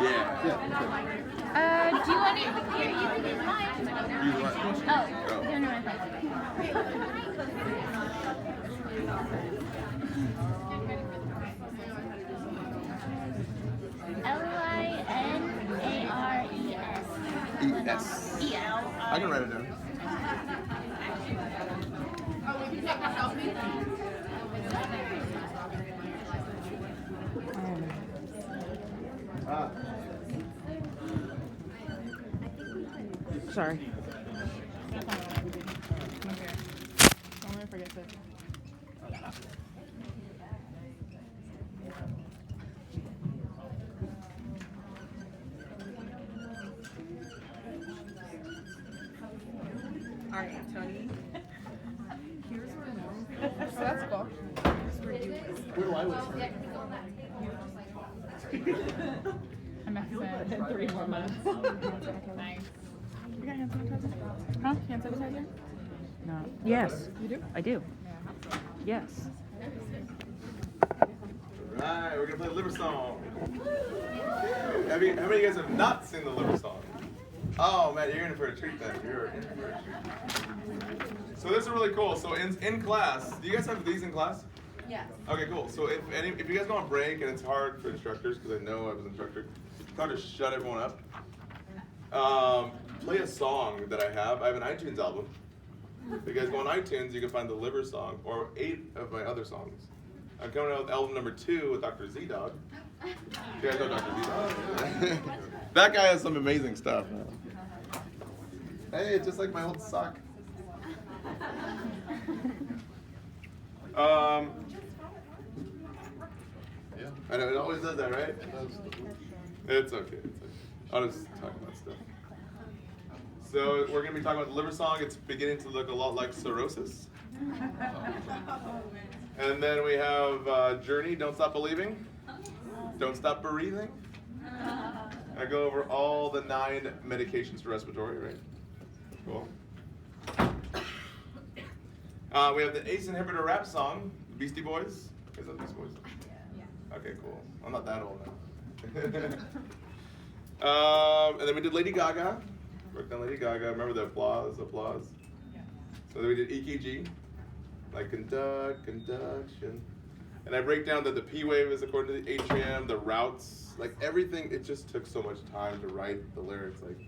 Yeah. Do you want it? Here, you can use mine. Use what? Oh, no, no, I thought. Linares. E-S. E-L. I can write it down. Sorry. Don't let me forget this. All right, Tony. Here's where so that's cool. Where do I live? I'm at 3 more months. Nice. You got hand sanitizer? Huh? Hand sanitizer? No. Yes, You do? I do. Yes. Alright, we're gonna play the liver song. How many of you guys have not seen the liver song? Oh man, you're in for a treat then. You're in for a treat. So this is really cool. So in class, do you guys have these in class? Yes. Okay, cool. So if you guys go on break and it's hard for instructors, because I know I was an instructor, it's hard to shut everyone up. Play a song that I have. I have an iTunes album. If you guys go on iTunes, you can find the liver song or 8 of my other songs. I'm coming out with album number 2 with Dr. Z-Dog. You guys know Dr. Z-Dog? That guy has some amazing stuff. Hey, it's just like my old sock. Yeah, I know, it always does that, right? It's okay. I'll just talk about stuff. So we're going to be talking about the liver song. It's beginning to look a lot like cirrhosis. And then we have Journey, Don't Stop Believing. Don't Stop Breathing. I go over all the 9 medications for respiratory, right? Cool. We have the ACE inhibitor rap song, Beastie Boys. Is that Beastie Boys? Yeah. Okay, cool. I'm not that old now. And then we did Lady Gaga. Worked on Lady Gaga. Remember the applause? Yeah. So then we did EKG, like conduction. And I break down that the P wave is according to the atrium, the routes, like everything. It just took so much time to write the lyrics, like,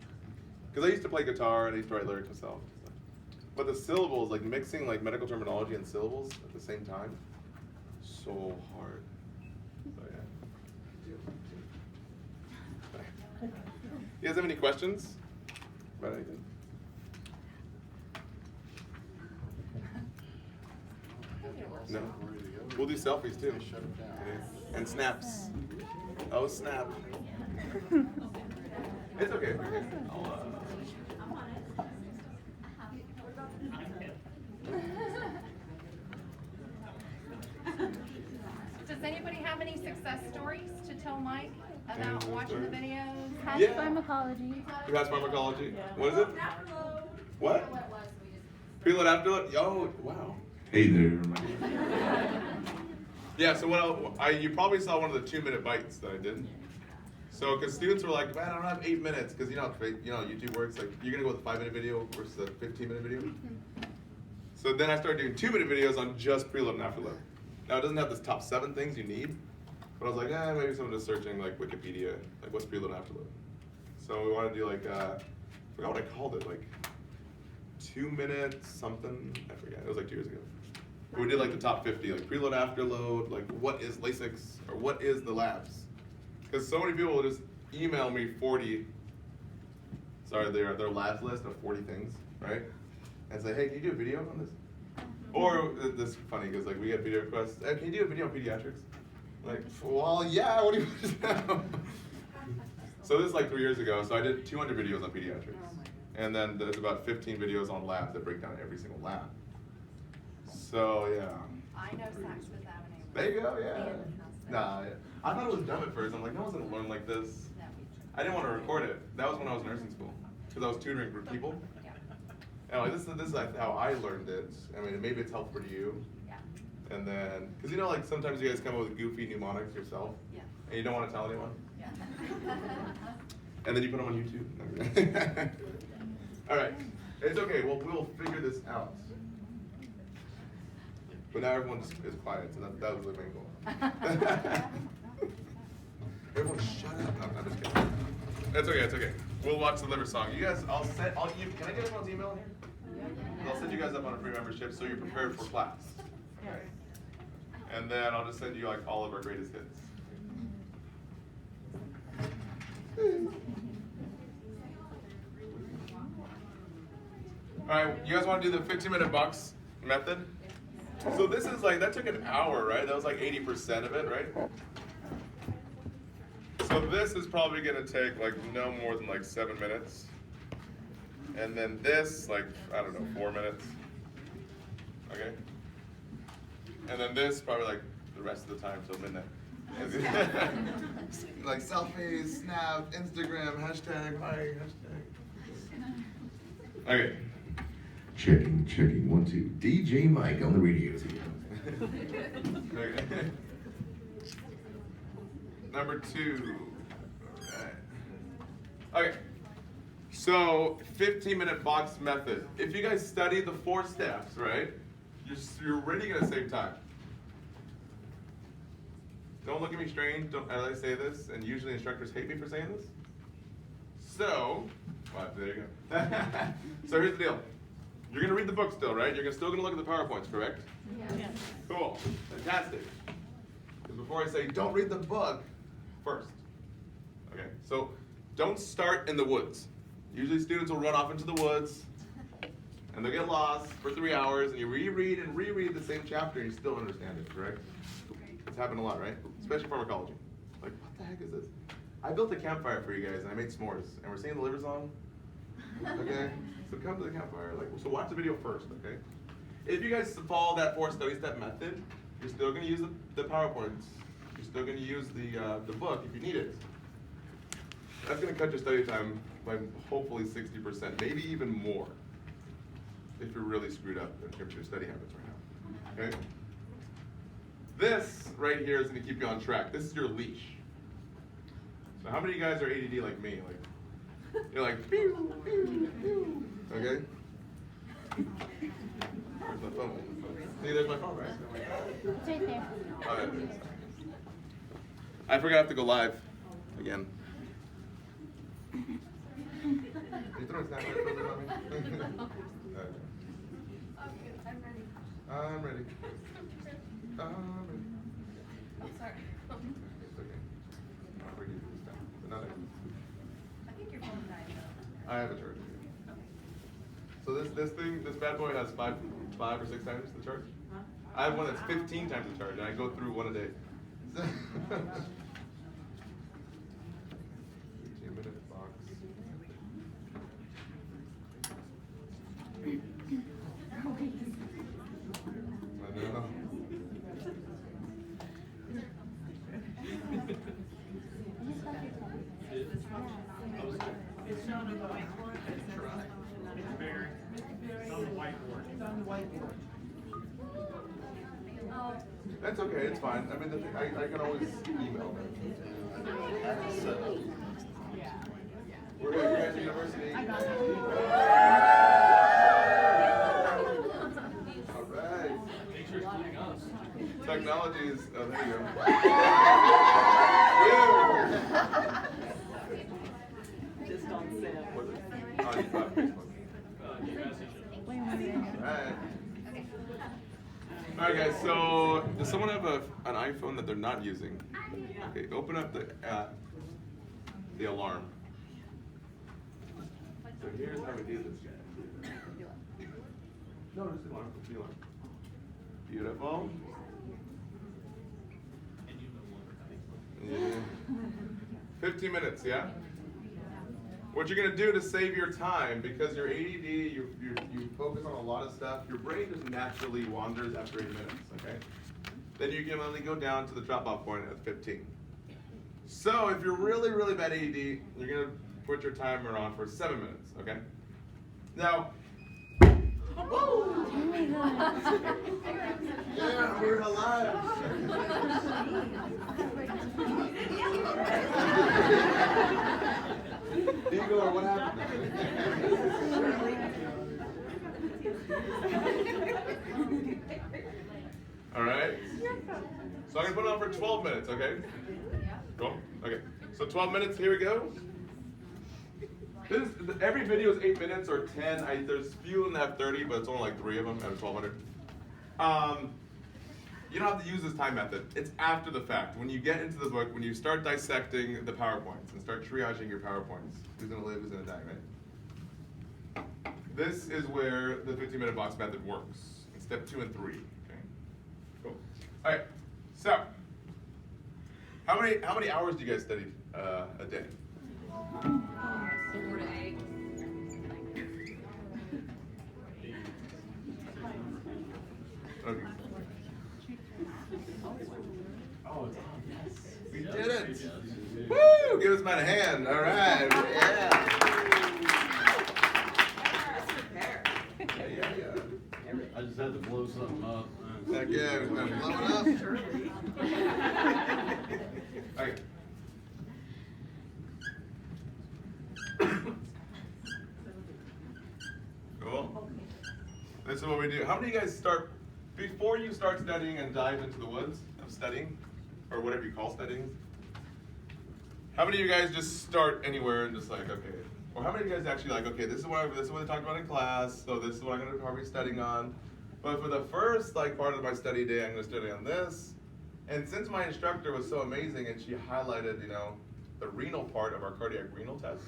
because I used to play guitar and I used to write lyrics myself. But the syllables, like mixing like medical terminology and syllables at the same time, so hard. So yeah. You guys have any questions about anything? No. We'll do selfies too. And snaps. Oh snap. It's okay. Does anybody have any success stories to tell Mike about watching the videos? Past Yeah. pharmacology. You pass pharmacology? What is it? What? Preload afterload? Oh, wow. Hey there. Yeah, so you probably saw one of the 2-minute bites that I did. So, because students were like, man, I don't have 8 minutes, because you know YouTube works, like, you're going to go with a 5-minute video versus a 15-minute video. So then I started doing 2-minute videos on just preload and afterload. Now, it doesn't have the top 7 things you need, but I was like, maybe someone just searching, like, Wikipedia, like, what's preload and afterload? So we want to do, like, I forgot what I called it, like, 2 minutes something, I forget, it was like 2 years ago. We did like the top 50, like preload, afterload, like what is Lasix, or what is the labs? Because so many people will just email me their labs list of 40 things, right? And say, hey, can you do a video on this? Or this is funny, because like we get video requests, hey, can you do a video on pediatrics? Like, well, yeah, what do you want? So this is like 3 years ago, so I did 200 videos on pediatrics. And then there's about 15 videos on labs that break down every single lab. So yeah. I know Saks Fifth Avenue. There you go, yeah. Nah, yeah. I thought it was dumb at first. I'm like, no one's gonna learn like this. I didn't want to record it. That was when I was in nursing school, because I was tutoring for people. And like, this is like how I learned it. I mean, maybe it's helpful to you. Yeah. And then, because you know, like sometimes you guys come up with goofy mnemonics yourself. Yeah. And you don't want to tell anyone? Yeah. And then you put them on YouTube? All right. It's okay. Well, we'll figure this out. But now everyone just is quiet, so that was the main goal. Everyone shut up. No, I'm just kidding. It's okay, it's okay. We'll watch the liver song. You guys, can I get everyone's email here? I'll send you guys up on a free membership so you're prepared for class. Okay. And then I'll just send you like all of our greatest hits. All right, you guys want to do the 15-minute box method? So this is like, that took an hour, right? That was like 80% of it, right? So this is probably gonna take like no more than like 7 minutes. And then this, like, I don't know, 4 minutes. Okay? And then this, probably like the rest of the time till midnight. Like selfies, Snap, Instagram, hashtag, hi, hashtag. Okay. Checking, 1, 2. DJ Mike on the radio. Okay. Number 2. All right. Okay. So, 15-minute box method. If you guys study the 4 steps, right, you're really gonna save time. Don't look at me strange as I say this, and usually instructors hate me for saying this. So, well, there you go. So here's the deal. You're gonna read the book still, right? You're still gonna look at the PowerPoints, correct? Yes. Cool, fantastic. Because before I say, don't read the book first. Okay, so don't start in the woods. Usually students will run off into the woods, and they'll get lost for 3 hours, and you reread and reread the same chapter, and you still understand it, correct? It's happened a lot, right? Especially pharmacology. Like, what the heck is this? I built a campfire for you guys, and I made s'mores, and we're singing the liver song. Okay? So come to the campfire. Like, so watch the video first, okay? If you guys follow that 4 study step method, you're still going to use the PowerPoints. You're still going to use the book if you need it. That's going to cut your study time by hopefully 60%, maybe even more, if you're really screwed up in terms of your study habits right now. Okay? This right here is going to keep you on track. This is your leash. So how many of you guys are ADD like me? Like, you're like, pew, pew, pew. Okay? Where's my phone? See, there's my phone, right? It's right there. Oh, yeah. I forgot I have to go live again. You throwing Snapchat filters on me? Okay. I'm ready. I'm ready. Oh, sorry. It's okay. I'll forgive you this time. But not next. I think your phone died though. I have a charger. So this bad boy has 5 or 6 times the charge. I have one that's 15 times the charge, and I go through one a day. 15-minute box. I know. It's not on the whiteboard. It's bigger. It's on the whiteboard. It's on the whiteboard. That's okay, it's fine. I mean, I can always email them. We're going to Keiser University. All right. Technology is, oh, there you go. Just on set. What's it? Oh, you got Facebook. Alright. Alright guys, so does someone have an iPhone that they're not using? Okay, open up the alarm. So here's how we do this, guys. No, it's the alarm. It's the alarm. Beautiful. Yeah. 15 minutes, yeah? What you're gonna do to save your time, because you're ADD, you focus on a lot of stuff, your brain just naturally wanders after 8 minutes, okay? Then you can only go down to the drop-off point at 15. So if you're really, really bad ADD, you're gonna put your timer on for 7 minutes, okay? Now, Oh my god. yeah, we're alive. Igor, what happened? All right. So I'm gonna put it on for 12 minutes, okay? Cool. Okay. So 12 minutes. Here we go. Every video is 8 minutes or 10. There's few that have 30, but it's only like 3 of them out of 1,200. You don't have to use this time method. It's after the fact. When you get into the book, when you start dissecting the PowerPoints and start triaging your PowerPoints, who's gonna live, who's gonna die, right? This is where the 15-minute box method works. In step 2 and 3. Okay. Cool. All right. So, how many hours do you guys study a day? 4 to 8. Okay. Oh, it's on. Yes. We did it. Woo! Give this man a hand. All right. Yeah. I just had to blow something up. Heck yeah, we're gonna blow it up. Okay. Cool. This is what we do. How many of you guys start, before you start studying and dive into the woods of studying, or whatever you call studying, how many of you guys just start anywhere and just like, okay, or how many of you guys actually like, okay, this is what they talked about in class, so this is what I'm gonna probably be studying on. But for the first like part of my study day, I'm gonna study on this. And since my instructor was so amazing and she highlighted, you know, the renal part of our cardiac renal test,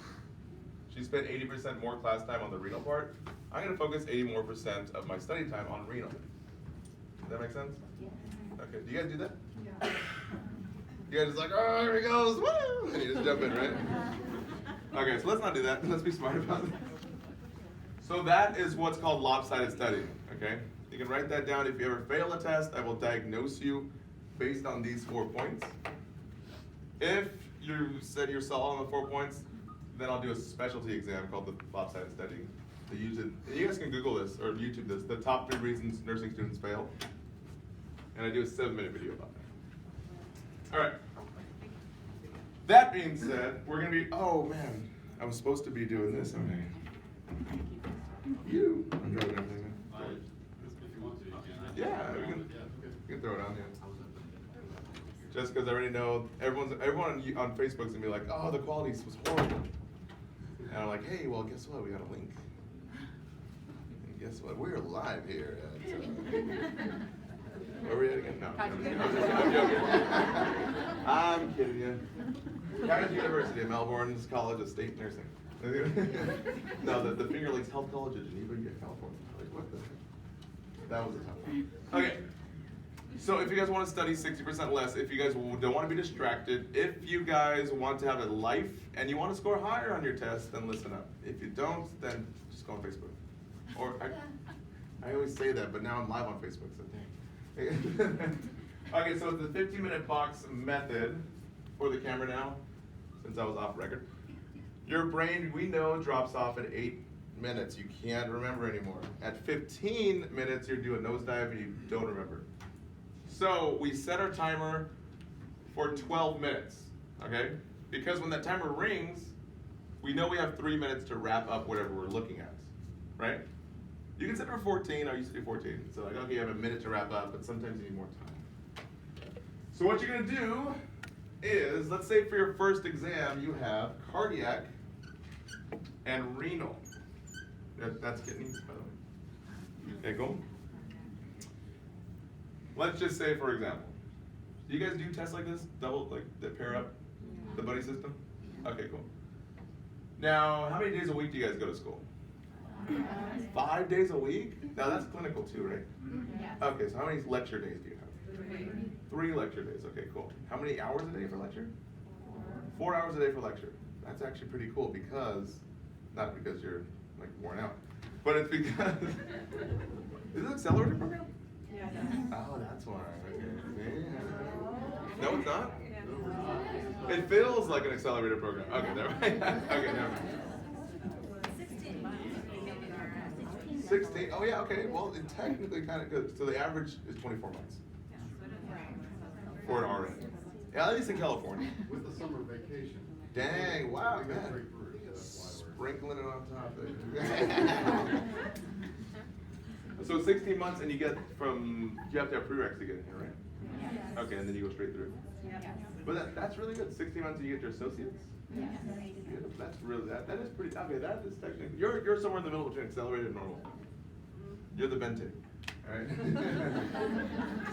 she spent 80% more class time on the renal part. I'm gonna focus 80% more of my study time on renal. Does that make sense? Yeah. Okay, do you guys do that? Yeah. You guys just like, oh, here he goes, woo! And you just jump in, right? Okay, so let's not do that. Let's be smart about it. So that is what's called lopsided studying, okay? You can write that down. If you ever fail a test, I will diagnose you based on these 4 points. If you said you're solid on the 4 points, then I'll do a specialty exam called the lopsided studying. To use it, you guys can Google this or YouTube this, the top 3 reasons nursing students fail. And I do a 7-minute video about that. All right. That being said, we're gonna be, oh man, I was supposed to be doing this, okay. You, I'm driving everything. If you want to, you can. Yeah, we can throw it on, yeah. Just because I already know, everyone on Facebook's gonna be like, oh, the quality was horrible. And I'm like, hey, well, guess what? We got a link. And guess what? We're live here at, where are we at again? No, I'm joking. I'm kidding you. Keiser University of Melbourne's College of State Nursing. No, the Finger Lakes Health College of Geneva, California. Like, what the heck? That was a tough one. Okay. So if you guys want to study 60% less, if you guys don't want to be distracted, if you guys want to have a life and you want to score higher on your test, then listen up. If you don't, then just go on Facebook. Or I always say that, but now I'm live on Facebook, so dang. Okay, so it's the 15-minute box method for the camera now, since I was off record. Your brain, we know, drops off at 8 minutes. You can't remember anymore. At 15 minutes, you're doing nosedive and you don't remember. So we set our timer for 12 minutes, okay? Because when that timer rings, we know we have 3 minutes to wrap up whatever we're looking at, right? You can set it for 14, I used to do 14. So like, okay, you have a minute to wrap up, but sometimes you need more time. So what you're gonna do is, let's say for your first exam, you have cardiac and renal. That's kidneys, by the way. Okay, cool. Let's just say, for example, do you guys do tests like this? Double, like, that pair up the buddy system? Okay, cool. Now, how many days a week do you guys go to school? 5 days a week? Now that's clinical too, right? Yes. Okay, so how many lecture days do you have? 3 lecture days, okay, cool. How many hours a day for lecture? 4 hours a day for lecture. That's actually pretty cool because, not because you're like worn out, but it's because, is it an accelerator program? Yeah. Oh, that's why. Okay. No, it's not? It feels like an accelerator program. Okay, never mind. Okay, never mind. 16. Oh yeah, okay. Well, it technically kind of good. So the average is 24 months for an RN. Yeah, at least in California. With the summer vacation. Dang, wow, We got man. free fruit, yeah, that's why we're. Sprinkling it on top there. So 16 months and you get from, you have to have prereqs to get in here, right? Okay, and then you go straight through. But that's really good. 16 months and you get your associates? Yeah, that's really, that is pretty, okay, that is technically, you're somewhere in the middle between accelerated and normal. You're the Bente, alright?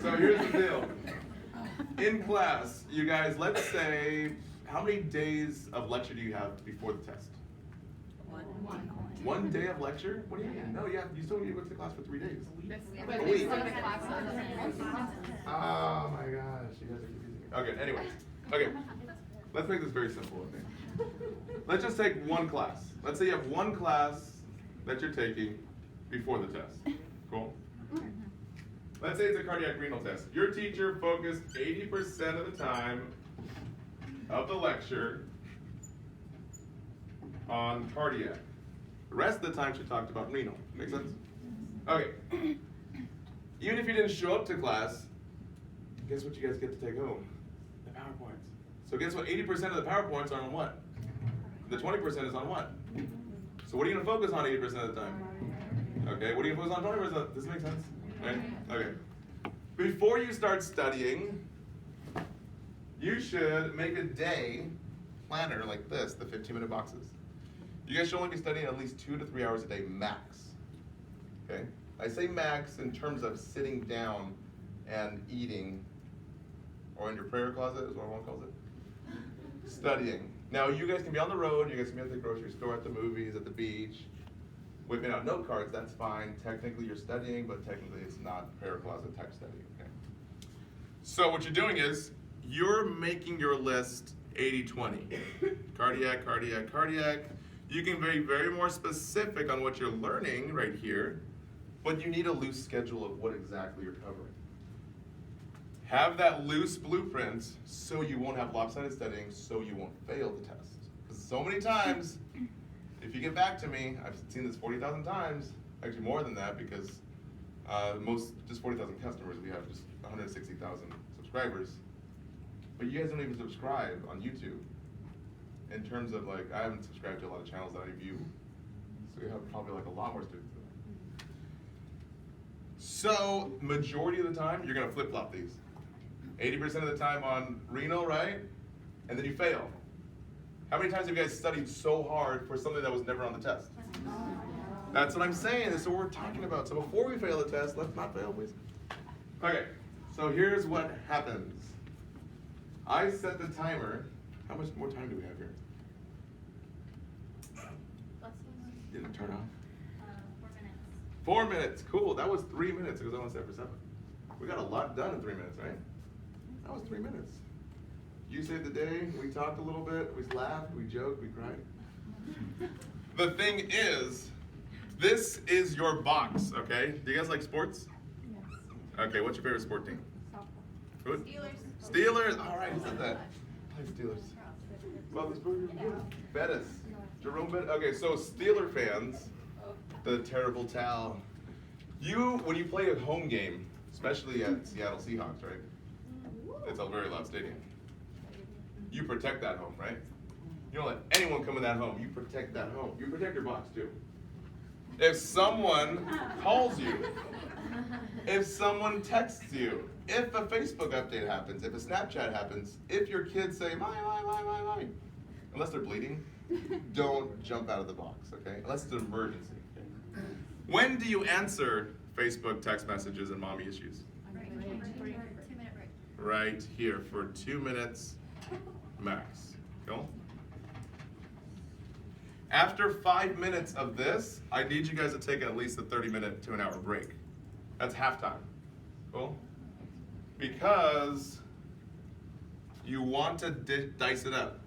So here's the deal. In class, you guys, let's say, how many days of lecture do you have before the test? 1 day of lecture? What do you mean? No, you still need to go to class for 3 days. A week. Oh my gosh, you guys are confusing me. Okay, anyways. Okay, let's make this very simple, okay? Let's just take one class. Let's say you have one class that you're taking before the test. Cool? Let's say it's a cardiac renal test. Your teacher focused 80% of the time of the lecture on cardiac. The rest of the time she talked about renal. Make sense? Okay. Even if you didn't show up to class, guess what you guys get to take home? The PowerPoints. So guess what? 80% of the PowerPoints are on what? The 20% is on what? So what are you going to focus on 80% of the time? Okay, what are you going to focus on 20%? Does this make sense? Right? Okay. Before you start studying, you should make a day planner like this, the 15-minute boxes. You guys should only be studying at least 2 to 3 hours a day max. Okay? I say max in terms of sitting down and eating, or in your prayer closet is what one calls it. Studying. Now you guys can be on the road, you guys can be at the grocery store, at the movies, at the beach, whipping out note cards, that's fine. Technically you're studying, but technically it's not prayer closet type studying, okay? So what you're doing is, you're making your list 80-20. Cardiac, cardiac, cardiac. You can be very more specific on what you're learning right here, but you need a loose schedule of what exactly you're covering. Have that loose blueprint so you won't have lopsided studying, so you won't fail the test. Because so many times, if you get back to me, I've seen this 40,000 times, actually more than that, because just 40,000 customers, we have just 160,000 subscribers. But you guys don't even subscribe on YouTube. In terms of like, I haven't subscribed to a lot of channels that I view. So you have probably like a lot more students than that. So, majority of the time, you're gonna flip-flop these. 80% of the time on renal, right? And then you fail. How many times have you guys studied so hard for something that was never on the test? That's what I'm saying, that's what we're talking about. So before we fail the test, let's not fail, please. Okay, so here's what happens. I set the timer. How much more time do we have here? Didn't turn off? 4 minutes. 4 minutes, cool. That was 3 minutes because I only set for 7. We got a lot done in 3 minutes, right? That was 3 minutes. You saved the day, we talked a little bit, we laughed, we joked, we cried. The thing is, this is your box, okay? Do you guys like sports? Yes. Okay, what's your favorite sport team? Who? Steelers. Steelers, all right, who said that? Play Steelers. Well, this burger is good. Bettis. Jerome Bettis. Okay, so Steeler fans, the terrible towel. When you play a home game, especially at Seattle Seahawks, right? It's a very loud stadium. You protect that home, right? You don't let anyone come in that home. You protect that home. You protect your box too. If someone calls you, if someone texts you, if a Facebook update happens, if a Snapchat happens, if your kids say, my, unless they're bleeding, don't jump out of the box, okay? Unless it's an emergency, okay? When do you answer Facebook text messages and mommy issues? Right here for 2 minutes max. Cool? After 5 minutes of this, I need you guys to take at least a 30-minute to an hour break. That's halftime. Cool? Because you want to dice it up.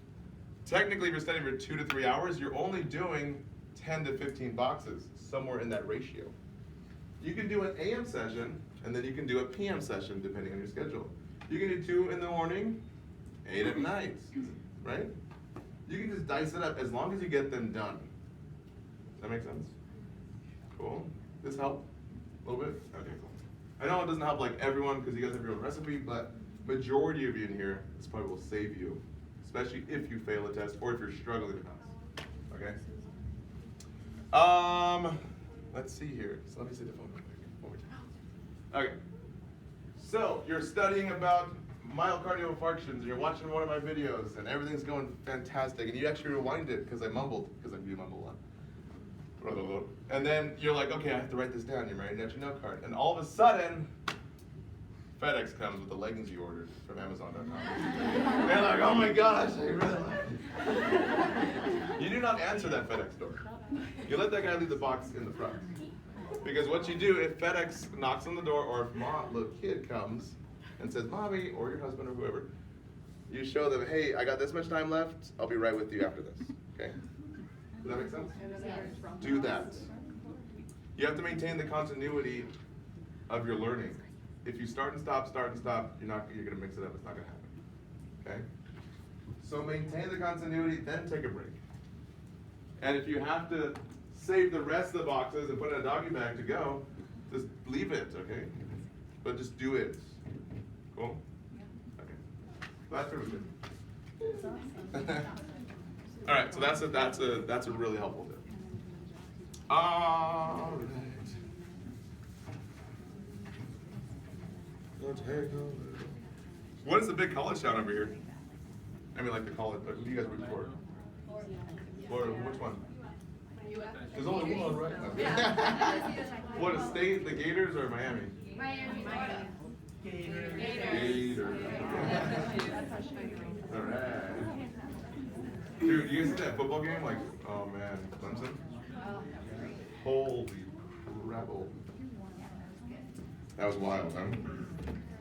Technically, if you're studying for 2 to 3 hours, you're only doing 10 to 15 boxes, somewhere in that ratio. You can do an AM session, and then you can do a PM session, depending on your schedule. You can do 2 in the morning, 8 at night, right? You can just dice it up as long as you get them done. Does that make sense? Cool. This help? A little bit? Okay, cool. I know it doesn't help like everyone because you guys have your own recipe, but majority of you in here, this probably will save you, especially if you fail a test or if you're struggling to pass. Okay? Let's see here. So let me see the phone real quick. Okay. So you're studying about myocardial infarctions, and you're watching one of my videos, and everything's going fantastic, and you actually rewind it because I mumbled, because I do mumble a lot. And then you're like, okay, I have to write this down. You're writing down your note card, and all of a sudden, FedEx comes with the leggings you ordered from Amazon.com. They're like, oh my gosh, I really like it. You do not answer that FedEx door. You let that guy leave the box in the front. Because what you do, if FedEx knocks on the door, or if little kid comes and says, Mommy, or your husband or whoever, you show them, hey, I got this much time left, I'll be right with you after this, okay? Does that make sense? Do that. You have to maintain the continuity of your learning. If you start and stop, you're gonna mix it up, it's not gonna happen, okay? So maintain the continuity, then take a break. And if you have to save the rest of the boxes and put in a doggy bag to go, just leave it, okay? But just do it. Cool? Okay. That's really good. All right, so that's a really helpful tip. All right. What is the big college town over here? I mean, like the college. Like, who do you guys root for? Florida. Which one? There's only one, right? What, a state? The Gators or Miami? Miami, Florida. Gators. All right. Dude, you guys see that football game? Like, oh man, Clemson? Holy crap. That was wild, huh?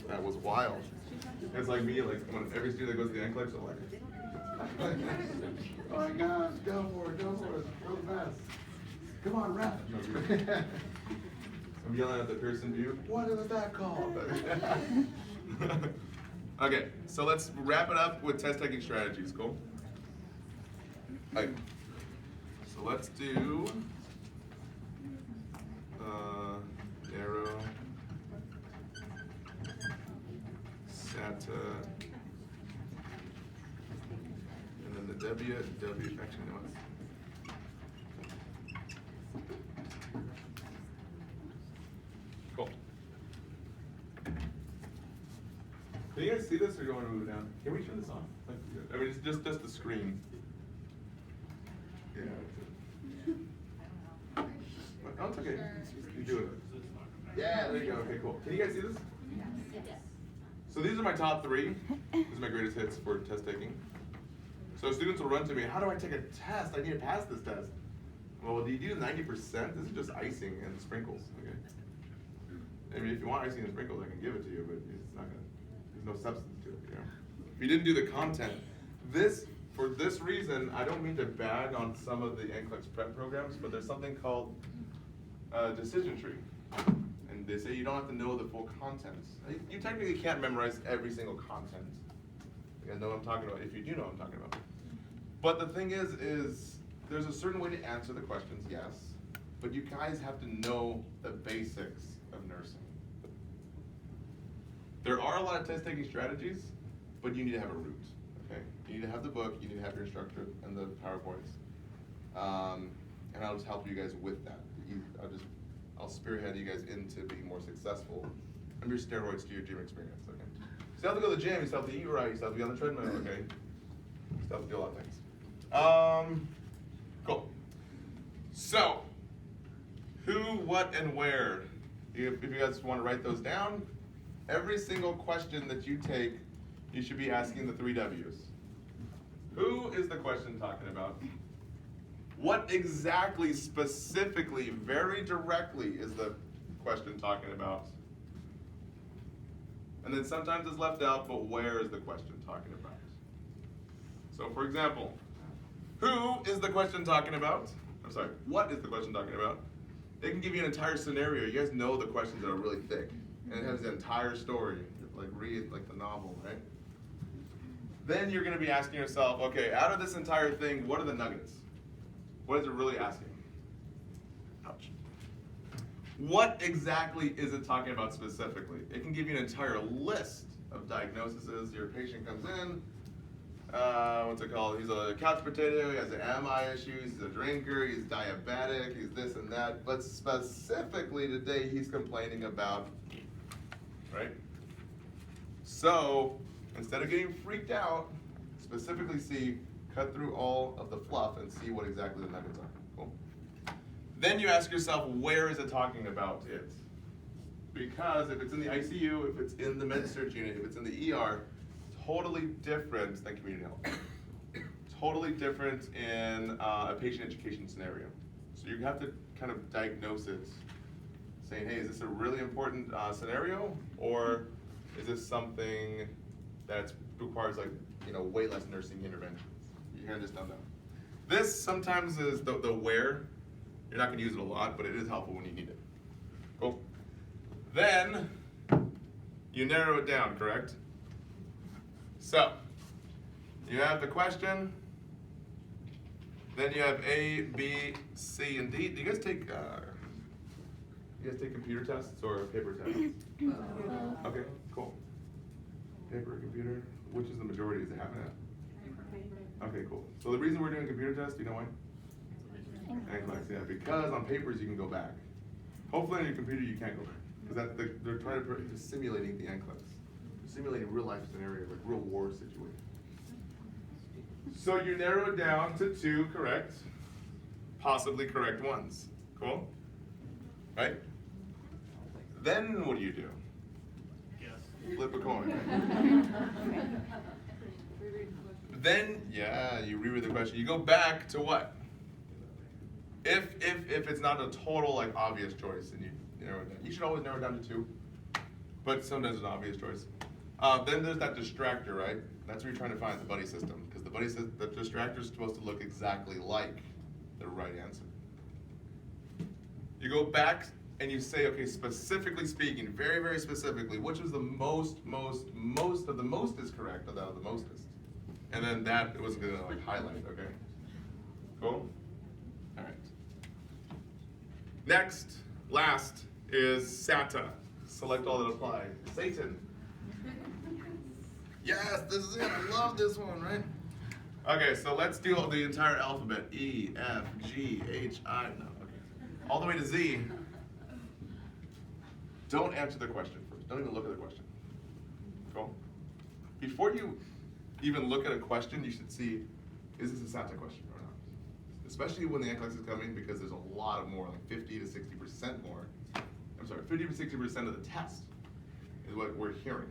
That was wild. It's like me, like when every student that goes to the NCLEX, I'm like, oh my gosh, go for it, go fast. Come on, ref. I'm yelling at the Pearson View, what was that called? Okay, so let's wrap it up with test taking strategies, cool? Okay. So let's do narrow, SATA, and then the W, actually no. Cool. Can you guys see this, or do you want to move it down? Can we turn this on? I mean, it's just the screen. Yeah. Oh, it's okay. You do it. Yeah, there you go. Okay, cool. Can you guys see this? Yes. So these are my top 3. These are my greatest hits for test taking. So students will run to me, how do I take a test? I need to pass this test. Well, do you do 90%? This is just icing and sprinkles, okay? I mean, if you want icing and sprinkles, I can give it to you, but it's not gonna, there's no substance to it, you know? If you didn't do the content, for this reason, I don't mean to bag on some of the NCLEX prep programs, but there's something called decision tree. And they say you don't have to know the full contents. You technically can't memorize every single content. You guys know what I'm talking about, if you do know what I'm talking about. But the thing is there's a certain way to answer the questions, yes, but you guys have to know the basics of nursing. There are a lot of test taking strategies, but you need to have a route, okay? You need to have the book, you need to have your instructor and the PowerPoints. And I'll just help you guys with that. I'll spearhead you guys into being more successful. I'm your steroids to your gym experience, okay? You still have to go to the gym, you still have to eat right, you still have to be on the treadmill, okay? You still have to do a lot of things. Cool. So, who, what, and where? If you guys want to write those down, every single question that you take, you should be asking the 3 W's. Who is the question talking about? What exactly, specifically, very directly is the question talking about? And then sometimes it's left out, but where is the question talking about? So for example, who is the question talking about? I'm sorry, what is the question talking about? They can give you an entire scenario. You guys know the questions that are really thick. And it has the entire story. Like read like the novel, right? Then you're gonna be asking yourself, okay, out of this entire thing, what are the nuggets? What is it really asking? Ouch. What exactly is it talking about specifically? It can give you an entire list of diagnosis is your patient comes in, what's it called? He's a couch potato, he has an MI issues, he's a drinker, he's diabetic, he's this and that. But specifically today, he's complaining about, right? So, instead of getting freaked out, specifically cut through all of the fluff and see what exactly the nuggets are. Cool. Then you ask yourself, where is it talking about it? Because if it's in the ICU, if it's in the med-surg unit, if it's in the ER, totally different than community health. Totally different in a patient education scenario. So you have to kind of diagnose it, saying, hey, is this a really important scenario, or is this something that requires way less nursing interventions? You hear this down there. This sometimes is the where. You're not going to use it a lot, but it is helpful when you need it. Cool. Then you narrow it down, correct? So you have the question. Then you have A, B, C, and D. Do you guys take computer tests or paper tests? Okay, cool. Paper, computer. Which is the majority? Is it half and half? Okay, cool. So the reason we're doing computer tests, do you know why? NCLEX, yeah. Because on papers you can go back. Hopefully on your computer you can't go back. Because they're trying to simulating the NCLEX. They're simulating real life scenarios, like real war situations. So you narrow it down to 2 correct, possibly correct ones. Cool? Right? Then what do you do? Yes. Flip a coin. Then, you reread the question. You go back to what? If it's not a total obvious choice, and you narrow it down. You should always narrow it down to 2, but sometimes it's an obvious choice. Then there's that distractor, right? That's where you're trying to find the buddy system, because the distractor is supposed to look exactly like the right answer. You go back and you say, okay, specifically speaking, very, very specifically, which is the most of the most is correct of the mostest. And then that was gonna highlight, okay? Cool? All right. Next, last is SATA. Select all that apply. Satan. Yes, this is it. I love this one, right? Okay, so let's do the entire alphabet. E, F, G, H, I. No, okay. All the way to Z. Don't answer the question first. Don't even look at the question. Cool? Before you even look at a question, you should see, is this a SATA question or not? Especially when the NCLEX is coming, because there's a lot of more, like 50 to 60% more. I'm sorry, 50 to 60% of the test is what we're hearing.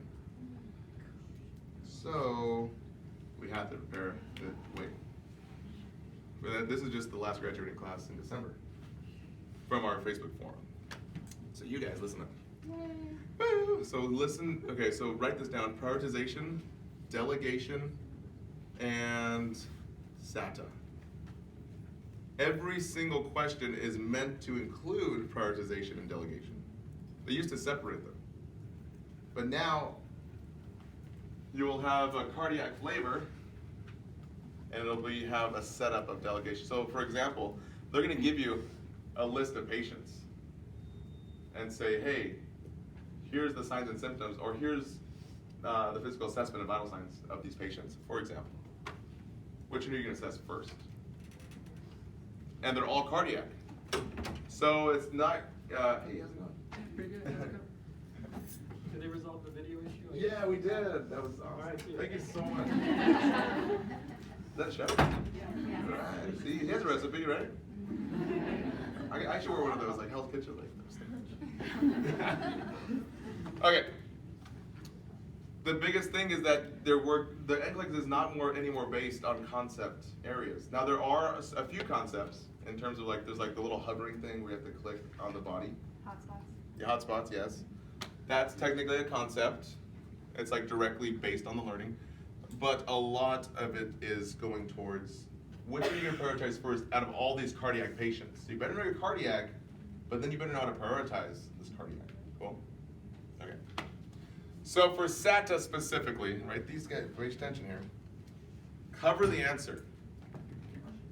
So we have to prepare the wait. But this is just the last graduating class in December from our Facebook forum. So you guys listen up. Woo! So listen, okay, so write this down. Prioritization, delegation, and SATA. Every single question is meant to include prioritization and delegation. They used to separate them. But now, you will have a cardiac flavor, and it'll have a setup of delegation. So for example, they're gonna give you a list of patients and say, hey, here's the signs and symptoms, or here's the physical assessment and vital signs of these patients, for example. Which one are you gonna assess first? And they're all cardiac. So it's not, hey, how's it going? Pretty good. Did they resolve the video issue? Yeah, we did. That was awesome. All right, Thank you so much. Is that a show? Yeah. Right. See, he has a recipe, right? I should wear one of those, like Hell's Kitchen, like those. Okay. The biggest thing is that the NCLEX is not any more based on concept areas. Now there are a few concepts in terms of there's the little hovering thing where you have to click on the body. Hotspots. Yeah, hotspots, yes. That's technically a concept. It's directly based on the learning. But a lot of it is going towards which are you going to prioritize first out of all these cardiac patients. So you better know your cardiac, but then you better know how to prioritize this cardiac. Cool? Okay. So for SATA specifically, right, these guys, pay attention here. Cover the answer.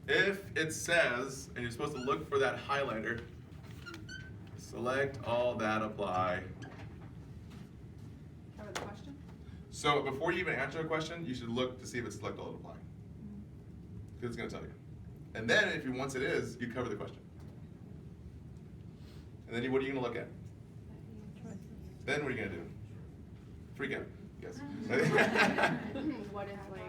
If it says, and you're supposed to look for that highlighter, select all that apply. Cover the question? So before you even answer a question, you should look to see if it's select all and apply. Because it's going to tell you. And then if you, once it is, you cover the question. And then what are you going to look at? Then what are you going to do? Freak out. Yes. What is like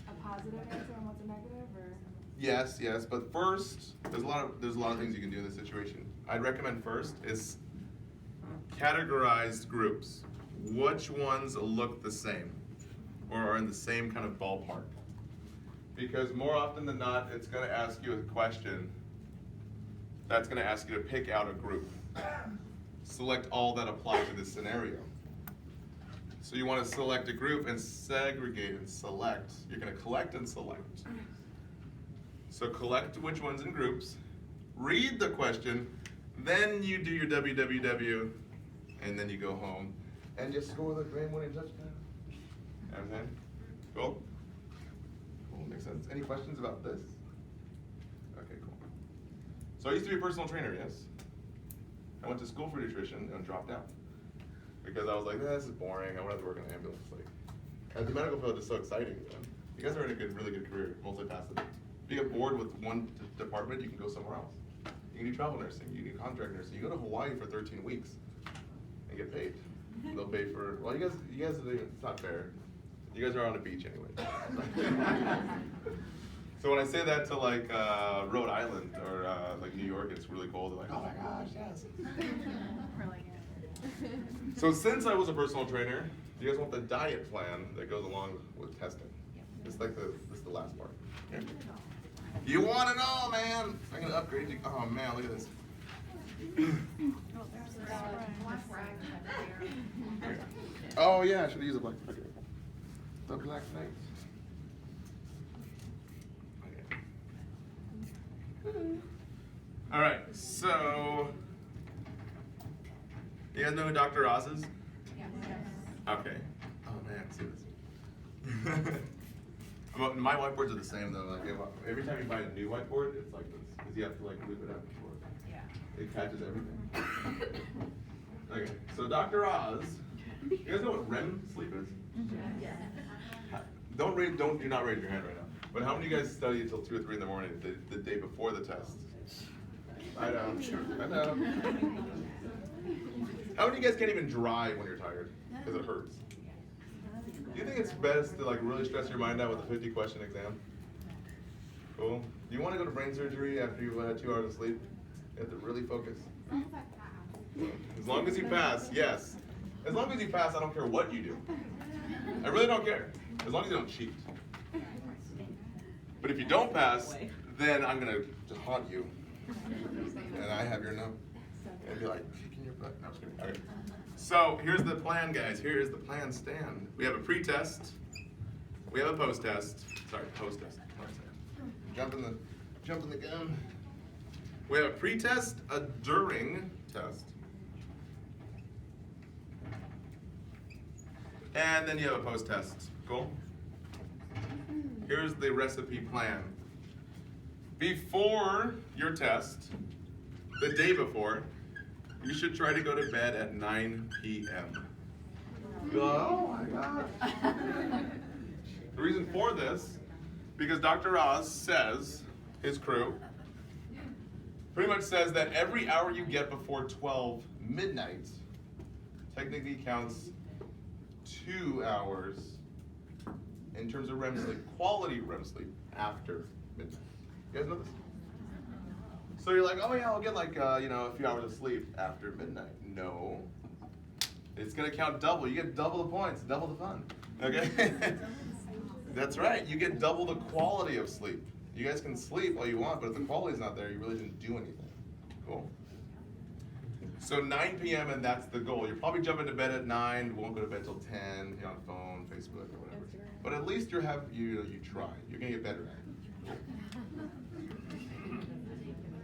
a positive answer and what's a negative, or? Yes, yes, but first, there's a lot of things you can do in this situation. I'd recommend first is categorized groups. Which ones look the same or are in the same kind of ballpark? Because more often than not, it's going to ask you a question that's going to ask you to pick out a group. Select all that apply to this scenario. So you want to select a group and segregate and select. You're going to collect and select. So collect which ones in groups, read the question, then you do your www, and then you go home and just score the game-winning touchdown. Understand? Cool? Cool, makes sense. Any questions about this? Okay, cool. So I used to be a personal trainer, yes? I went to school for nutrition and dropped out. Because I was like, this is boring, I wanted to work in an ambulance. Like, and the medical field is so exciting. You guys are in a really good career, multifaceted. If you get bored with one department, you can go somewhere else. You can do travel nursing, you can do contract nursing. You go to Hawaii for 13 weeks and get paid. They'll pay for, well, you guys, it's not fair. You guys are on a beach anyway. So when I say that to like Rhode Island or like New York, it's really cold. They're like, oh my gosh, yes. So since I was a personal trainer, do you guys want the diet plan that goes along with testing? It's like this is the last part. Okay. You want it all, man. I'm gonna upgrade you. Oh man, look at this. Oh yeah, I should have used a black. Okay. The Black Knight. Okay. All right, so you guys know who Dr. Oz is? Okay. Oh man, see this. My whiteboards are the same though. Like every time you buy a new whiteboard, it's like this because you have to like loop it up before it catches everything. Okay, so Dr. Oz. You guys know what REM sleep is? Yes. Do not raise your hand right now. But how many of you guys study until 2 or 3 in the morning the day before the test? I know. I know. How many of you guys can't even drive when you're tired because it hurts? Do you think it's best to like really stress your mind out with a 50-question exam? Cool. Do you want to go to brain surgery after you've had 2 hours of sleep? You have to really focus. As long as you pass, yes. As long as you pass, I don't care what you do. I really don't care. As long as you don't cheat. But if you don't pass, then I'm going to haunt you. And I have your number. And be like, kicking your butt. No, I'm just kidding. Okay. So here's the plan, guys. Here is the plan stand. We have a pre-test. We have a post-test. Sorry, post-test. Jump in the gun. We have a pre-test, a during test. And then you have a post-test. Cool? Here's the recipe plan. Before your test, the day before, you should try to go to bed at 9 p.m. Oh my gosh. The reason for this, because Dr. Oz says, his crew, pretty much says that every hour you get before 12 midnight technically counts 2 hours in terms of REM sleep, quality REM sleep after midnight. You guys know this? So you're like, oh yeah, I'll get like a few hours of sleep after midnight. No, it's gonna count double. You get double the points, double the fun. Okay, that's right. You get double the quality of sleep. You guys can sleep all you want, but if the quality's not there, you really didn't do anything. Cool. So 9 p.m. and that's the goal. You're probably jumping to bed at 9. Won't go to bed till 10. You're on the phone, Facebook, or whatever. But at least you try. You're gonna get better at it.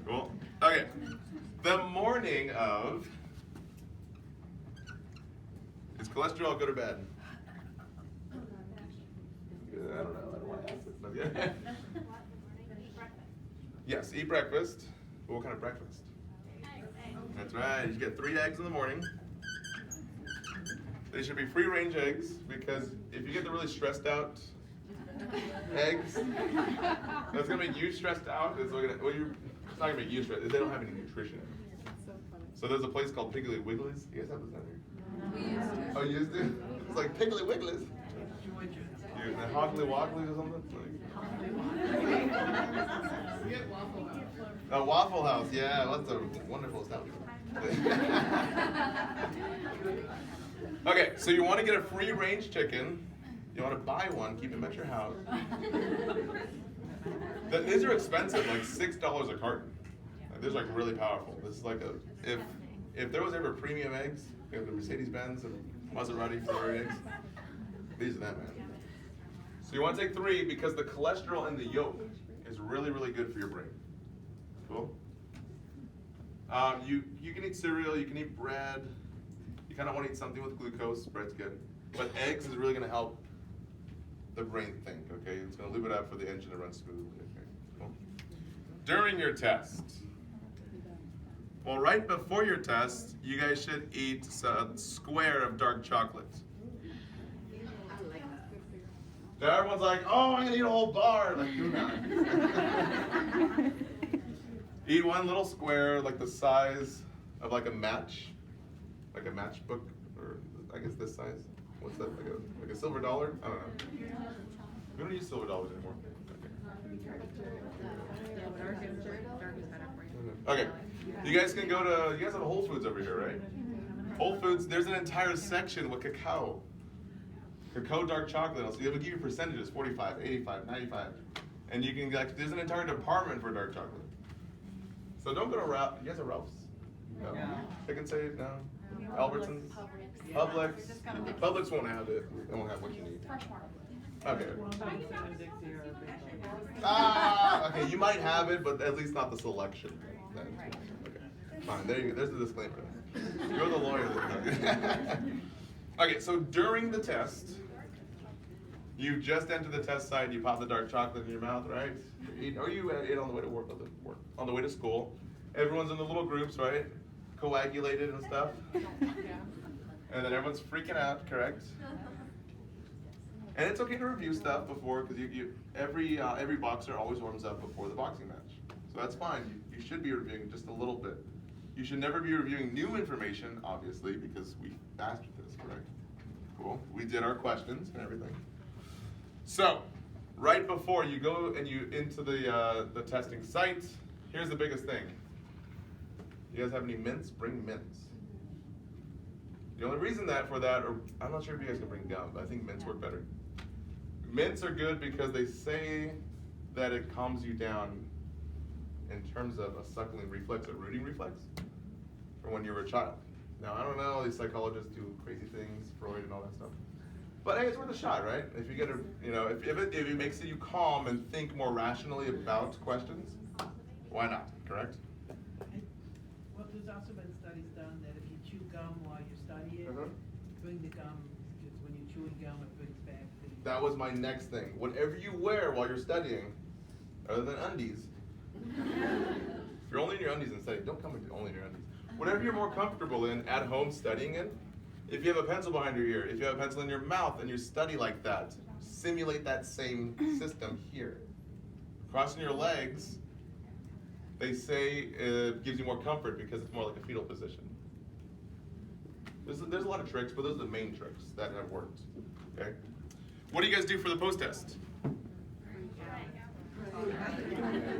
Cool. Okay. The morning of. Is cholesterol good or bad? I don't know. I don't want to ask this. But yeah. Yes, eat breakfast. What kind of breakfast? That's right. You get 3 eggs in the morning. They should be free range eggs because if you get the really stressed out eggs, that's gonna make you stressed out. It's not gonna make you stressed. They don't have any nutrition in them. So there's a place called Piggly Wiggly's. You guys have this down here? We used to. Oh, you used to? It's like Piggly Wiggly's. And Hoggly Woggly or something? A Waffle House, yeah, that's a wonderful establishment. Okay, so you want to get a free range chicken. You want to buy one, keep them at your house. These are expensive, like $6 a carton. Like, these are like really powerful. This is like if there was ever premium eggs, you have the Mercedes-Benz and Maserati Ferrari eggs, these are them, man. So you want to take 3 because the cholesterol in the yolk is really, really good for your brain. Cool? You can eat cereal, you can eat bread. You kind of want to eat something with glucose, bread's good. But eggs is really going to help the brain think, okay? It's going to lube it up for the engine to run smoothly, okay? Cool. During your test, well, right before your test, you guys should eat a square of dark chocolate. So everyone's like, oh, I'm gonna eat a whole bar. Like, do not. Eat one little square, like the size of like a matchbook, or I guess this size. What's that? Like a silver dollar? I don't know. We don't use silver dollars anymore. Okay. You guys can go to. You guys have a Whole Foods over here, right? Whole Foods. There's an entire section with cacao. Cacao dark chocolate, so they will give you percentages, 45, 85, 95. And you can, like, there's an entire department for dark chocolate. So don't go to Ralph. You guys are Ralph's? No. Pick and Save? No. Albertsons? Publix? Publix won't have it. They won't have what you need. Okay. Okay, you might have it, but at least not the selection. Okay. Fine, there you go. There's the disclaimer. You're the lawyer. Okay, so during the test, you just enter the test site, you pop the dark chocolate in your mouth, right? Or you ate on the way to work, on the way to school. Everyone's in the little groups, right? Coagulated and stuff. And then everyone's freaking out, correct? And it's okay to review stuff before, because every boxer always warms up before the boxing match. So that's fine. You should be reviewing just a little bit. You should never be reviewing new information, obviously, because we mastered this, correct? Cool. We did our questions and everything. So, right before you go and you into the testing site, here's the biggest thing. You guys have any mints? Bring mints. The only reason for that, or I'm not sure if you guys can bring gum, but I think mints work better. Mints are good because they say that it calms you down in terms of a suckling reflex, a rooting reflex, from when you were a child. Now, I don't know, these psychologists do crazy things, Freud and all that stuff. But hey, it's worth a shot, right? If you get if it makes you calm and think more rationally about questions, why not, correct? Well, there's also been studies done that if you chew gum while you're studying, chewing the gum, because when you're chewing gum, it brings back the... That was my next thing. Whatever you wear while you're studying, other than undies, if you're only in your undies and studying, don't come with only in your undies. Whatever you're more comfortable in at home studying in, if you have a pencil behind your ear, if you have a pencil in your mouth and you study like that, simulate that same system here. Crossing your legs, they say it gives you more comfort because it's more like a fetal position. There's a lot of tricks, but those are the main tricks that have worked. Okay. What do you guys do for the post-test?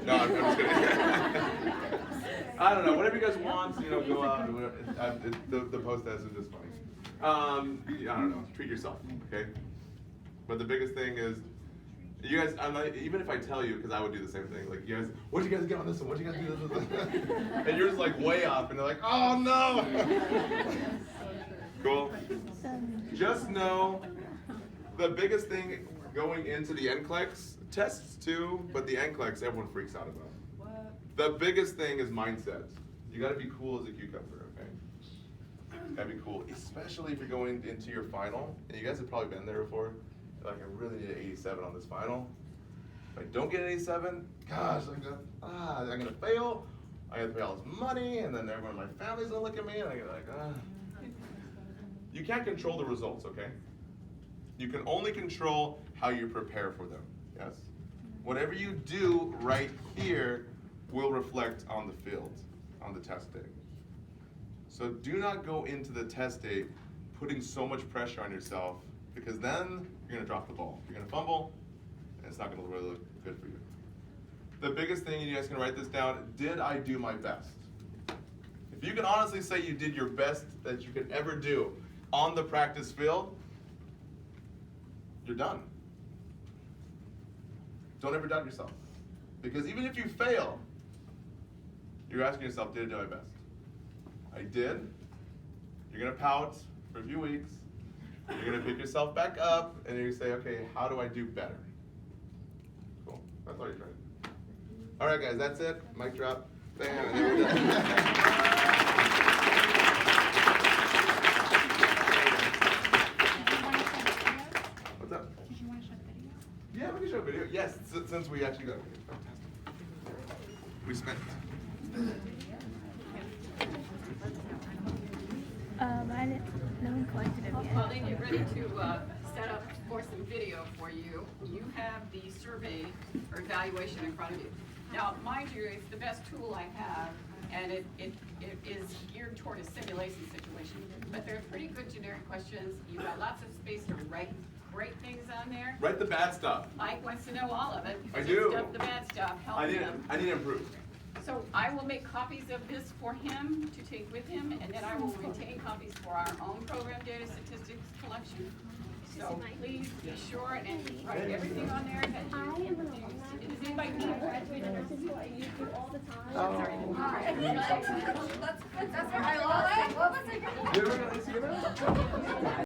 No, I'm just kidding. I don't know. Whatever you guys want, go out. The post-test is just funny. I don't know. Treat yourself, okay? But the biggest thing is, you guys. Even if I tell you, because I would do the same thing. Like, you guys, what'd you guys get on this one? What'd you guys do this? And you're just like way off, and they're like, oh no. Cool. Just know the biggest thing going into the NCLEX, tests too, but the NCLEX everyone freaks out about. What? The biggest thing is mindset. You got to be cool as a cucumber, okay? Gotta be cool, especially if you're going into your final. And you guys have probably been there before. Like, I really need an 87 on this final. If I don't get an 87, gosh, I'm gonna fail. I gotta pay all this money, and then everyone in my family's gonna look at me, and I get like, You can't control the results, okay? You can only control how you prepare for them, yes? Whatever you do right here will reflect on the field, on the test day. So do not go into the test day putting so much pressure on yourself, because then you're gonna drop the ball. You're gonna fumble, and it's not gonna really look good for you. The biggest thing, you guys can write this down, did I do my best? If you can honestly say you did your best that you could ever do on the practice field, you're done. Don't ever doubt yourself. Because even if you fail, you're asking yourself, did I do my best? I did. You're gonna pout for a few weeks. You're gonna pick yourself back up, and you're gonna say, okay, how do I do better? Cool, that's all you're trying to do. All right, guys, that's it. Mic drop. Bam, and then we're done. What's up? Did you want to show the video? Yeah, we can show a video. Yes, since we actually got a video. Fantastic. We spent. I didn't. No one collected it yet. While they get ready to set up for some video for you, you have the survey or evaluation in front of you. Now, mind you, it's the best tool I have, and it is geared toward a simulation situation. But they're pretty good generic questions. You've got lots of space to write great things on there. Write the bad stuff. Mike wants to know all of it. I The do. good stuff, the bad stuff, help him. I need to improve. So I will make copies of this for him to take with him, and then I will retain copies for our own program data statistics collection. So please be sure and write everything on there that you use. Does anybody know? Graduated nurses who I use all the time. That's what I love. What was I gonna do? You're gonna see that?